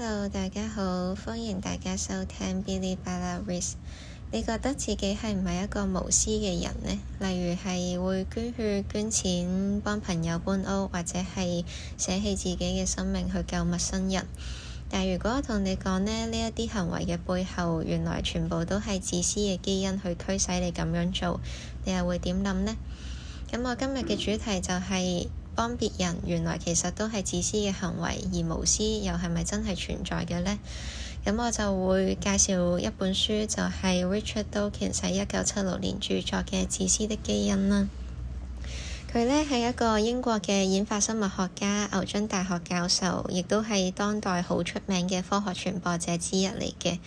Hello，大家好，歡迎大家收聽 Bilibala Risk。你覺得自己係唔係一個無私嘅人呢？例如係會捐血捐錢幫朋友搬屋，或者係捨棄自己嘅生命去救陌生人。但如果我同你講呢一啲行為嘅背後，原來全部都係自私嘅基因去驅使你咁樣做，你又會點諗呢？咁我今日嘅主題就係幫別人，原來其實都係自私嘅行為，而無私又係咪真係存在嘅呢？咁我就會介紹一本書，就係 Richard Dawkins 喺1976年著作嘅《自私的基因》啦。佢呢係一個英國嘅演化生物學家，牛津大學教授，亦都係當代好出名嘅科學傳播者之一嚟嘅。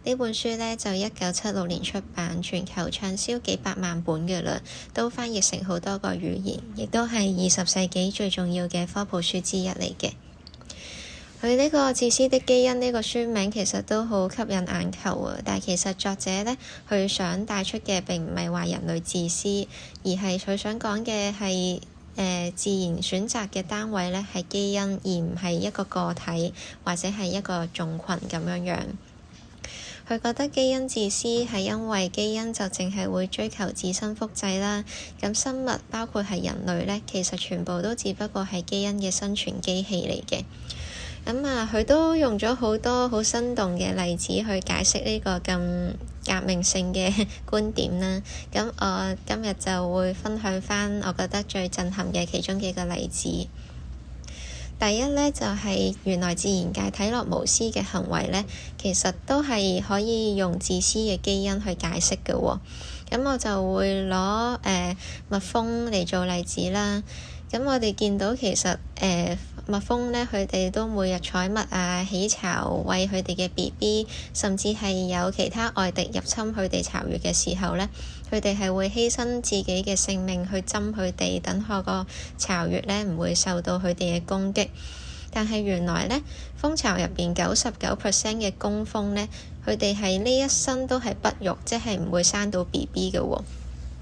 呢本書呢，就1976年出版，全球暢銷幾百萬本嘅啦，都翻譯成好多個語言，亦都係20世紀最重要嘅科普書之一嚟嘅。佢呢個自私的基因呢個書名其實都好吸引眼球啊！但係其實作者呢，佢想帶出嘅並唔係話人類自私，而係佢想講嘅係自然選擇嘅單位呢係基因，而唔係一個個體或者係一個種群咁樣樣。佢覺得基因自私係因為基因就淨係會追求自身複製啦。咁生物包括係人類呢，其實全部都只不過係基因嘅生存機器嚟嘅。佢都用咗好多好生動嘅例子去解釋呢個咁革命性嘅觀點啦。咁我今日就會分享返我覺得最震撼嘅其中幾個例子。第一呢，就係原來自然界睇落無私嘅行為呢，其實都係可以用自私嘅基因去解釋嘅喎。咁我就會攞蜜蜂嚟做例子啦。咁我哋見到其實蜜蜂呢，佢哋都每日採蜜啊、起巢、餵佢哋嘅 BB， 甚至係有其他外敵入侵佢哋巢穴嘅時候呢，佢哋係會犧牲自己嘅性命去針佢哋，等個巢穴呢唔會受到佢哋嘅攻擊。但係原來呢，蜂巢入邊99% 嘅工蜂呢，佢哋係呢一生都係不育，即係唔會生到 BB 嘅喎。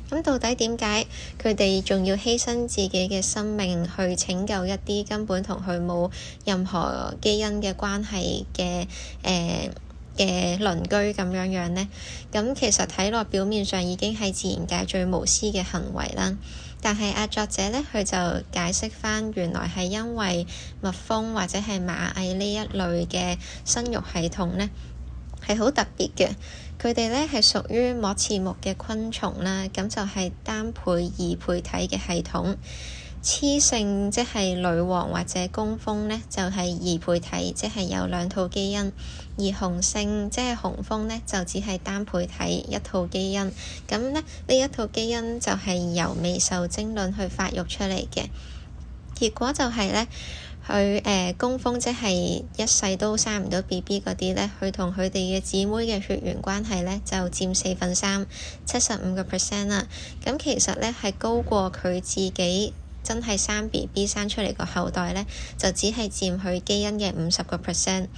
咁到底點解佢哋仲要犧牲自己嘅生命去拯救一啲根本同佢冇任何基因嘅關係嘅鄰居咁樣樣呢？咁其實睇落表面上已經係自然界最無私嘅行為啦。但係作者呢，佢就解釋返，原來係因為蜜蜂或者係螞蟻呢一類嘅生育系統呢，係好特別嘅。佢哋呢係屬於膜翅目嘅昆蟲啦，咁就係單倍異倍體嘅系統。雌性即係女王或者工蜂呢，就係異倍體，即係有2套基因；而雄性即係雄蜂呢，就只係單倍體1套基因。咁呢一套基因就係由未受精卵去發育出嚟嘅。結果就係呢，佢工蜂即係一世都生唔到 BB 嗰啲呢，佢同佢哋嘅姊妹嘅血緣關係呢，就佔3/4， 75% 啦。咁其實呢，係高過佢自己真係生 BB 生出嚟個後代呢，就只係佔佢基因嘅50%。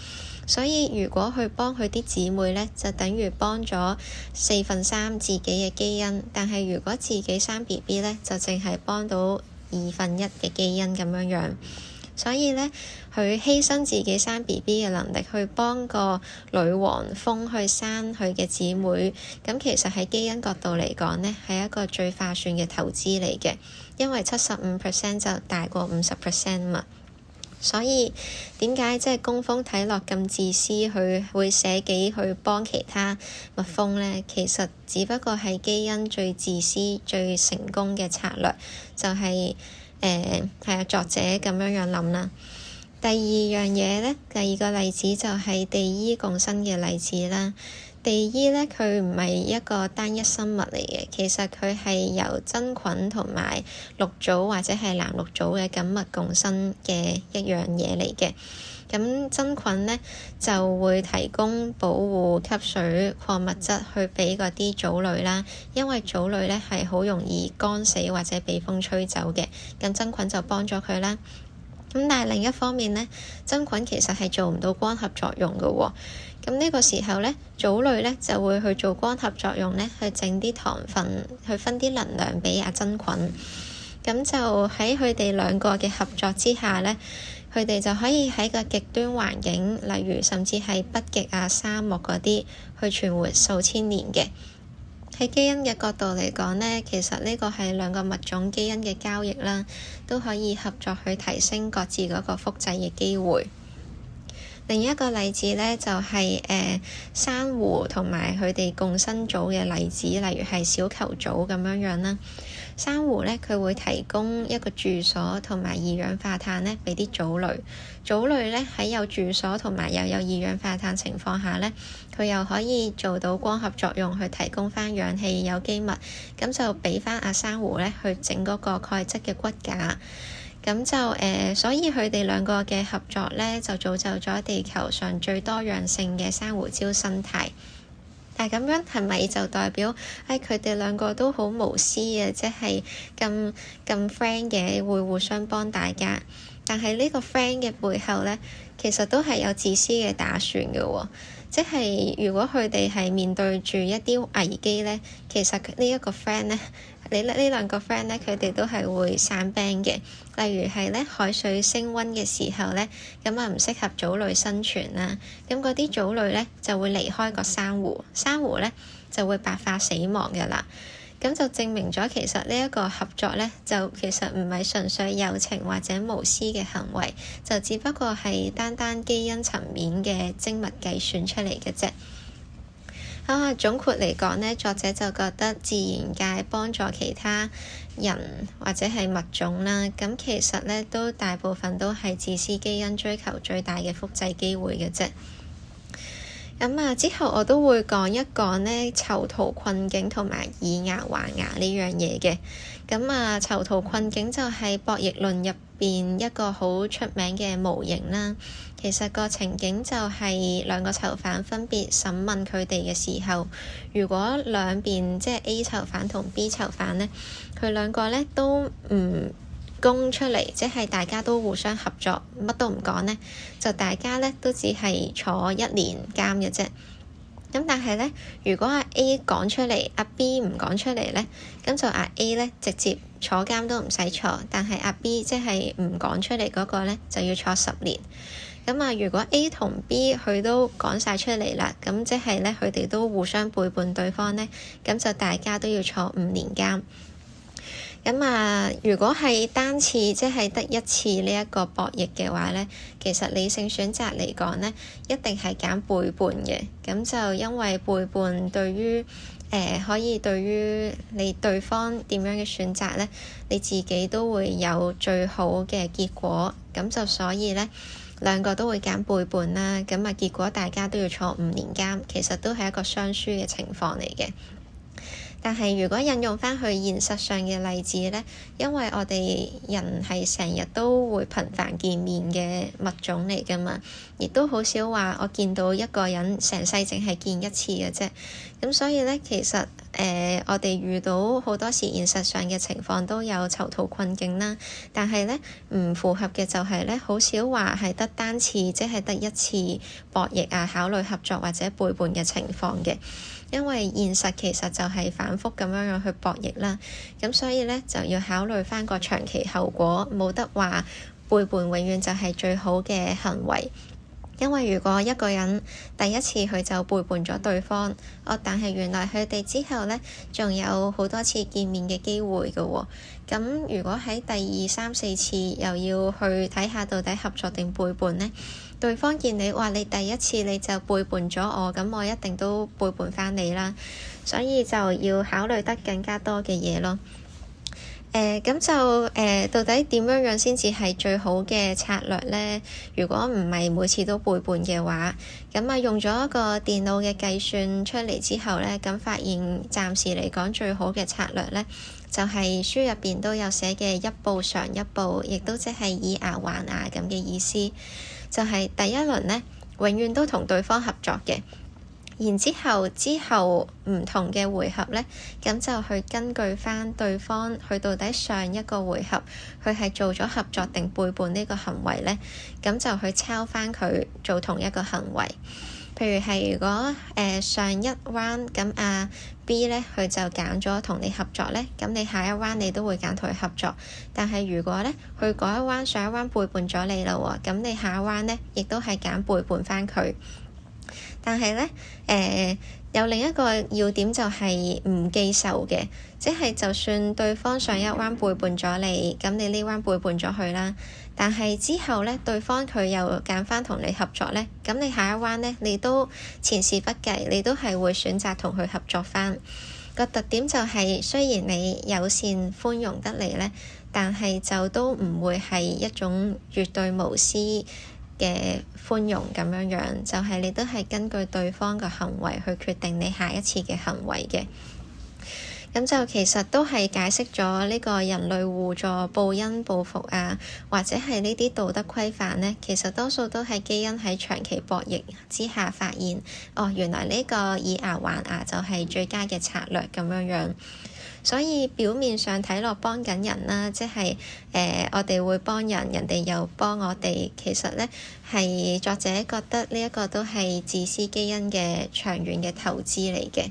所以如果佢幫佢啲姊妹呢，就等於幫咗3/4自己嘅基因。但係如果自己生 BB 呢，就淨係幫到1/2嘅基因咁樣樣。所以呢，佢犧牲自己生 BB 嘅能力去幫個女王蜂去生佢嘅姊妹，咁其實喺基因角度嚟講呢，係一個最划算嘅投資嚟嘅，因為75% 就大過50% 嘛。所以點解即係工蜂睇落咁自私，佢會捨己去幫其他蜜蜂呢？其實只不過係基因最自私、最成功嘅策略，就係作者咁樣諗啦。第二樣嘢呢，第二個例子就係地衣共生嘅例子啦。地衣呢，佢唔係一個單一生物嚟嘅，其實佢係由真菌同埋綠藻或者係藍綠藻嘅緊密共生嘅一樣嘢嚟嘅。咁真菌呢，就會提供保護、吸水、礦物質去俾嗰啲藻類啦，因為藻類呢係好容易乾死或者被風吹走嘅，咁真菌就幫咗佢啦。咁但係另一方面呢，真菌其實係做唔到光合作用嘅喎。咁呢個時候呢，藻類呢就會去做光合作用呢，去整啲糖分，去分啲能量俾真菌。咁就喺佢哋兩個嘅合作之下呢，佢佢哋就可以喺個極端環境，例如甚至係北極啊、沙漠嗰啲，去存活數千年嘅。喺基因嘅角度嚟講呢，其實呢個係兩個物種基因嘅交易啦，都可以合作去提升各自嗰個複製嘅機會。另一個例子呢，就係珊瑚同埋佢哋共生組嘅例子，例如係小球組咁樣啦。珊瑚呢，佢會提供一個住所同埋二氧化碳呢俾啲藻類。藻類呢，喺有住所同埋又有二氧化碳情況下呢，佢又可以做到光合作用去提供翻氧氣、有機物，咁就俾翻阿珊瑚呢去整嗰個鈣質嘅骨架。咁就所以佢哋兩個嘅合作呢，就造就咗地球上最多樣性嘅珊瑚礁生態。但係咁樣係咪就代表佢哋兩個都好無私嘅，即係咁 friend 嘅，會互相幫大家？但係呢個 friend 嘅背後呢，其實都係有自私嘅打算嘅喎。即係如果佢哋係面對住一啲危機呢，其實呢一個 friend 呢，呢兩個 friend 呢，佢哋都係會散兵嘅。例如係呢，海水升溫嘅時候呢，咁啊唔適合藻類生存啦。咁嗰啲藻類呢，就會離開個珊瑚，珊瑚呢，就會白化死亡嘅啦。咁就證明咗其實呢一個合作呢，就其實唔係純粹友情或者無私嘅行為，就只不過係單單基因層面嘅精密計算出嚟嘅啫。總括嚟講呢，作者就覺得自然界幫助其他人或者係物種啦，咁其實呢都大部分都係自私基因追求最大嘅複製機會嘅啫。之後我都會講一講呢囚徒困境同埋以牙還牙呢樣嘢嘅。囚徒困境就係博弈論入邊一個好出名嘅模型啦。其實個情景就係兩個囚犯分別審問佢哋嘅時候，如果兩邊即係 A 囚犯同 B 囚犯呢，佢兩個呢都唔供出嚟，即係大家都互相合作，乜都唔講呢，就大家呢都只係坐1年監嘅啫。咁但係呢，如果阿 A 講出嚟，阿 B 唔講出嚟呢，咁就阿 A 呢直接坐監都唔使坐，但係阿 B 即係唔講出嚟嗰個呢，就要坐10年。如果 A 同 B 佢都講晒出嚟啦，咁即係呢，佢哋都互相背叛對方呢，咁就大家都要坐5年監。如果係單次即係得一次呢一個博弈嘅話呢，其實理性選擇嚟講呢，一定係揀背叛嘅。咁就因為背叛對於可以對於你對方點樣嘅選擇呢，你自己都會有最好嘅結果。咁就所以呢，兩個都會揀背叛啦。結果大家都要坐5年監，其實都係一個雙輸嘅情況嚟嘅。但係如果引用返去現實上嘅例子呢，因為我哋人係成日都會頻繁見面嘅物種嚟㗎嘛，亦都好少話我見到一個人成世淨係見一次嘅啫。咁所以呢，其實我哋遇到好多時現實上嘅情況都有囚徒困境啦，但係呢，唔符合嘅就係呢，好少話係得單次，即係得一次博弈啊，考慮合作或者背叛嘅情況嘅。因為現實其實就係反覆咁樣去博弈啦，咁所以呢，就要考慮返個長期後果，冇得話背叛永遠就係最好嘅行為。因為如果一個人第一次佢就背叛咗對方，但係原來佢哋之後呢，仲有好多次見面嘅機會㗎喎。咁如果喺第2、3、4次又要去睇下到底合作定背叛呢？對方見你話你第一次你就背叛咗我，咁我一定都背叛返你啦。所以就要考慮得更加多嘅嘢咯。到底點樣先至係最好嘅策略呢？如果唔係每次都背叛嘅話，用咗一個電腦嘅計算出嚟之後呢，咁發現暫時嚟講最好嘅策略呢，就係書入邊都有寫嘅一步償一步，亦都即係以牙還牙咁嘅意思。就係第一輪呢，永遠都同對方合作嘅。然之後唔同嘅回合呢，咁就去根據翻對方佢到底上一個回合佢係做咗合作定背叛呢個行為呢，咁就去抄翻佢做同一個行為。譬如係如果上一 round 咁B 呢，佢就揀咗同你合作呢，咁你下一 round 你都會揀同佢合作。但係如果呢，佢嗰一 round 上一 round 背叛咗你啦喎，咁你下一 round 呢，亦都係揀背叛翻佢。但係呢，有另一個要點就係唔記仇嘅，即係就算對方上一 round 背叛咗你，咁你呢 round 背叛咗佢啦，但係之後呢，對方佢又揀翻同你合作呢，咁你下一 round 呢，你都前事不計，你都係會選擇同佢合作翻。個特點就係雖然你友善寬容得嚟呢，但係就都唔會係一種絕對無私嘅寬容咁樣，就係你都係根據對方嘅行為去決定你下一次嘅行為嘅。咁就其實都係解釋咗呢個人類互助、報恩報復或者係呢啲道德規範呢，其實多數都係基因喺長期博弈之下發現，原來呢個以牙還牙就係最佳嘅策略咁樣。所以表面上睇落幫緊人啦，即係我哋會幫人，人哋又幫我哋。其實呢，係作者覺得呢一個都係自私基因嘅長遠嘅投資嚟嘅。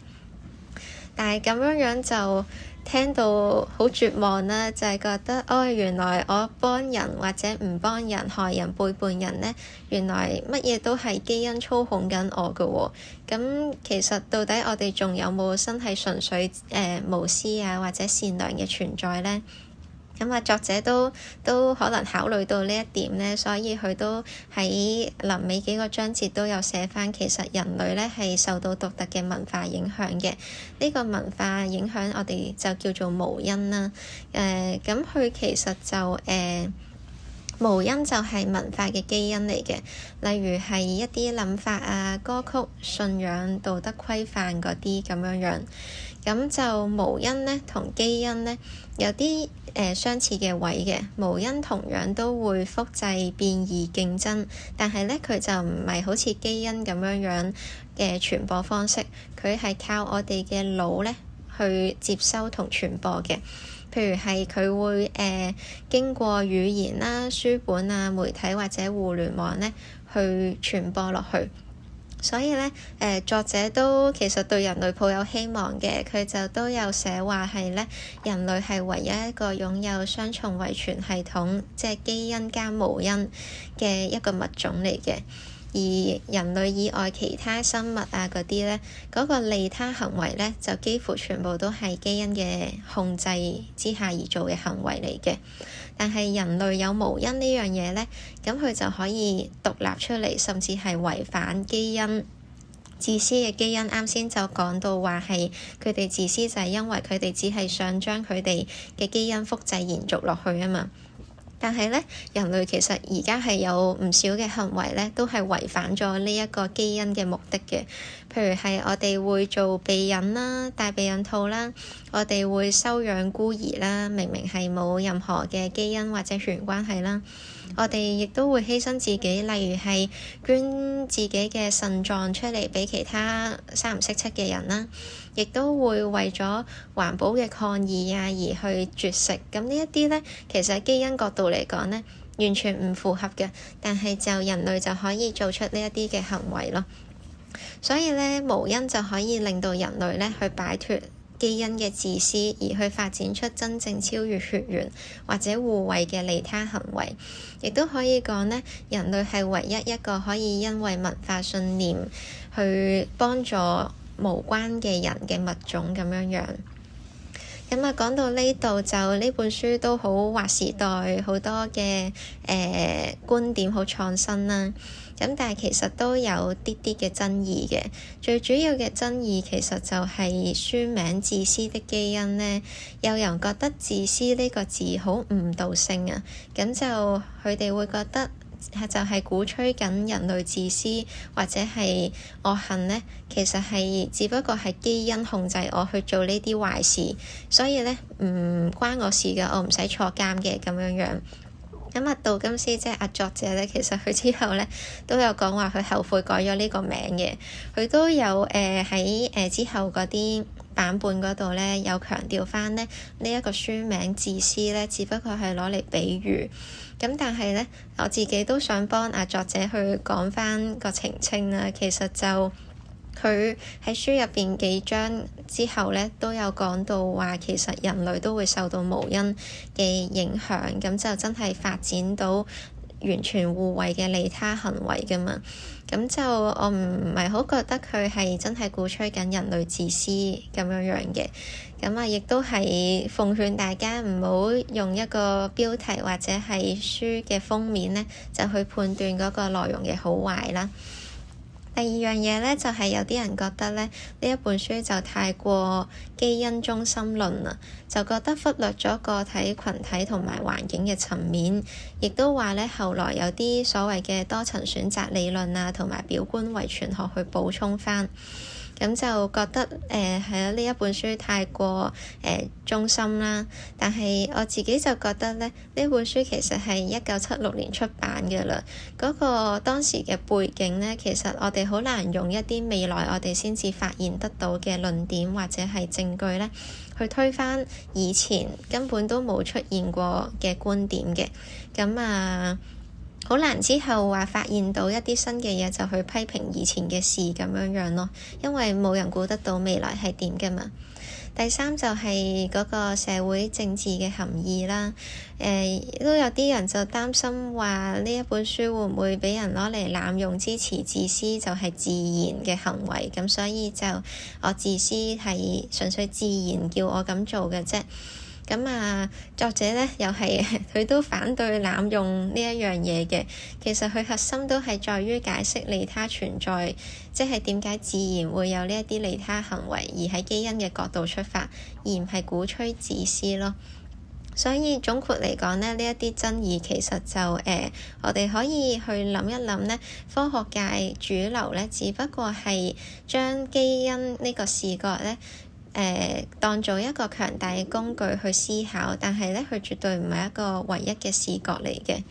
但係咁樣就聽到好絕望啦，就係覺得原來我幫人或者唔幫人、害人背叛人呢，原來乜嘢都係基因操控緊我㗎喎。咁其實到底我哋仲有冇真係純粹無私或者善良嘅存在呢？咁作者都可能考慮到呢一點呢，所以佢都喺臨尾幾個章節都有寫返，其實人類呢係受到獨特嘅文化影響嘅。呢個文化影響我哋就叫做無因啦。咁佢其實就無因就係文化嘅基因嚟嘅，例如係一啲諗法歌曲、信仰、道德規範嗰啲咁樣。咁就無因呢同基因呢有啲相似嘅位嘅。無因同樣都會複製、變異、競爭，但係呢，佢就唔係好似基因咁樣嘅傳播方式，佢係靠我哋嘅腦呢去接收同傳播嘅。譬如係佢會經過語言啦、書本媒體或者互聯網呢去傳播落去。所以呢，作者都其實對人類抱有希望嘅，佢就都有寫話係呢，人類係唯一一個擁有雙重遺傳系統，即係基因加無因嘅一個物種嚟嘅。而人類以外其他生物嗰啲呢，嗰個利他行為呢，就幾乎全部都係基因嘅控制之下而做嘅行為嚟嘅。但係人類有無因呢樣嘢呢，咁佢就可以獨立出嚟，甚至係違反基因。自私嘅基因啱先就講到話係佢哋自私就係因為佢哋只係想將佢哋嘅基因複製延續落去啊嘛。但係呢，人類其實而家係有唔少嘅行為呢，都係違反咗呢一個基因嘅目的嘅。譬如係我哋會做避孕啦、戴避孕套啦，我哋會收養孤兒啦，明明係冇任何嘅基因或者血緣關係啦。我哋亦都會犧牲自己，例如係捐自己嘅腎臟出嚟俾其他三唔識七嘅人啦，亦都會為咗環保嘅抗議而去絕食。咁呢一啲呢，其實基因角度嚟講呢，完全唔符合嘅，但係就人類就可以做出呢一啲嘅行為咯。所以呢，無因就可以令到人類呢去擺脫基因嘅自私，而去發展出真正超越血緣或者互惠嘅利他行為。亦都可以講呢，人類係唯一一個可以因為文化信念去幫助無關嘅人嘅物種咁樣。咁講到呢度就呢本書都好劃時代，好多嘅觀點好創新啦。咁但係其實都有啲啲嘅爭議嘅。最主要嘅爭議其實就係書名《自私的基因》呢，有人覺得自私呢個字好誤導性啊，咁就佢哋會覺得就係鼓吹緊人類自私或者係惡行呢，其實係只不過係基因控制我去做呢啲壞事，所以呢唔關我事嘅，我唔使坐監嘅咁樣。咁杜金斯即係作者咧，其實佢之後咧都有講話佢後悔改咗呢個名嘅。佢都有喺之後嗰啲版本嗰度咧有強調翻咧呢一個書名自私咧，只不過係攞嚟比喻。咁但係咧，我自己都想幫作者去講翻個澄清啦。其實就佢喺書入邊幾章之後咧，都有講到話，其實人類都會受到無因嘅影響，咁就真係發展到完全互惠嘅利他行為㗎嘛。咁就我唔係好覺得佢係真係鼓吹緊人類自私咁樣嘅。咁亦都係奉勸大家唔好用一個標題或者係書嘅封面咧，就去判斷嗰個內容嘅好壞啦。第二樣嘢咧，就係有啲人覺得咧，呢一本書就太過基因中心論啦，就覺得忽略咗個體、群體同埋環境嘅層面，亦都話咧後來有啲所謂嘅多層選擇理論啊，同埋表觀遺傳學去補充翻。咁就覺得係呢一本書太過中心啦。但係我自己就覺得咧，呢本書其實係1976年出版嘅啦。嗰個當時嘅背景咧，其實我哋好難用一啲未來我哋先至發現得到嘅論點或者係證據咧，去推翻以前根本都冇出現過嘅觀點嘅。咁好難之後話發現到一啲新嘅嘢就去批評以前嘅事咁樣咯，因為冇人估得到未來係點㗎嘛。第三就係嗰個社會政治嘅含義啦。都有啲人就擔心話呢一本書會唔會俾人攞嚟濫用，支持自私就係自然嘅行為，咁所以就我自私係純粹自然叫我咁做嘅啫。咁作者咧又係佢都反對濫用呢一樣嘢嘅。其實佢核心都係在於解釋利他存在，即係點解自然會有呢一啲利他行為，而喺基因嘅角度出發，而唔係鼓吹自私咯。所以總括嚟講咧，呢一啲爭議其實就我哋可以去諗一諗咧，科學界主流咧，只不過係將基因呢個視覺咧當做一個強大嘅工具去思考，但係咧佢絕對唔係一個唯一嘅視覺嚟嘅。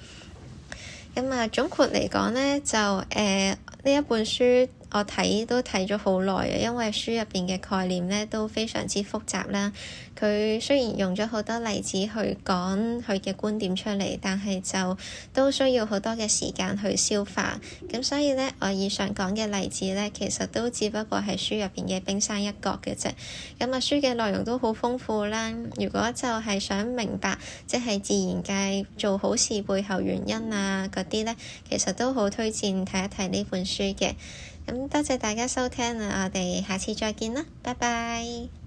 咁總括嚟講咧，就呢一本書我都睇咗好耐嘅，因為書入邊嘅概念咧都非常之複雜啦。佢雖然用咗好多例子去講佢嘅觀點出嚟，但係就都需要好多嘅時間去消化。咁所以咧，我以上講嘅例子咧，其實都只不過係書入邊嘅冰山一角嘅啫。書嘅內容都好豐富啦。如果就係想明白即係自然界做好事背後原因嗰啲咧，其實都好推薦睇一睇呢本書嘅。咁多謝大家收聽我哋下次再見啦，拜拜。